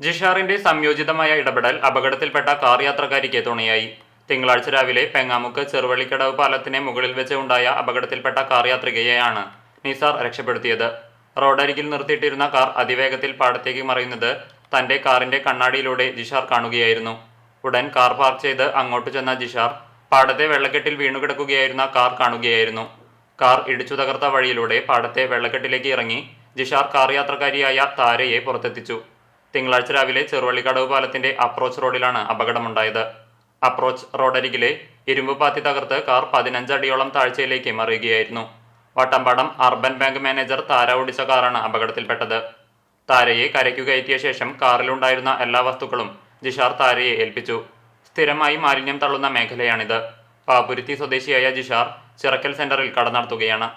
ജിഷാറിന്റെ സംയോജിതമായ ഇടപെടൽ അപകടത്തിൽപ്പെട്ട കാർ യാത്രക്കാരിക്ക് തുണയായി. തിങ്കളാഴ്ച രാവിലെ പെങ്ങാമുക്ക് ചെറുവള്ളിക്കടവ് പാലത്തിന് മുകളിൽ വെച്ച് ഉണ്ടായ അപകടത്തിൽപ്പെട്ട കാർ യാത്രികയെയാണ് നിസാർ രക്ഷപ്പെടുത്തിയത്. റോഡരികിൽ നിർത്തിയിട്ടിരുന്ന കാർ അതിവേഗത്തിൽ പാടത്തേക്ക് മറിയുന്നത് തന്റെ കാറിന്റെ കണ്ണാടിയിലൂടെ ജിഷാർ കാണുകയായിരുന്നു. ഉടൻ കാർ പാർക്ക് ചെയ്ത് അങ്ങോട്ട് ചെന്ന ജിഷാർ പാടത്തെ വെള്ളക്കെട്ടിൽ വീണുകിടക്കുകയായിരുന്ന കാർ കാണുകയായിരുന്നു. കാർ ഇടിച്ചു തകർത്ത വഴിയിലൂടെ പാടത്തെ വെള്ളക്കെട്ടിലേക്ക് ഇറങ്ങി ജിഷാർ കാർ യാത്രക്കാരിയായ താരയെ പുറത്തെത്തിച്ചു. തിങ്കളാഴ്ച രാവിലെ ചെറുവള്ളിക്കടവ് പാലത്തിന്റെ അപ്രോച്ച് റോഡിലാണ് അപകടമുണ്ടായത്. അപ്രോച്ച് റോഡരികിലെ ഇരുമ്പ് പാത്തി തകർത്ത് കാർ 15 അടിയോളം താഴ്ചയിലേക്ക് മറിയുകയായിരുന്നു. വട്ടമ്പാടം അർബൻ ബാങ്ക് മാനേജർ താര ഓടിച്ച കാറാണ് അപകടത്തിൽപ്പെട്ടത്. താരയെ കരയ്ക്കു കയറ്റിയ ശേഷം കാറിലുണ്ടായിരുന്ന എല്ലാ വസ്തുക്കളും ജിഷാർ താരയെ ഏൽപ്പിച്ചു. സ്ഥിരമായി മാലിന്യം തള്ളുന്ന മേഖലയാണിത്. പാപ്പുരുത്തി സ്വദേശിയായ ജിഷാർ ചിറക്കൽ സെന്ററിൽ കട നടത്തുകയാണ്.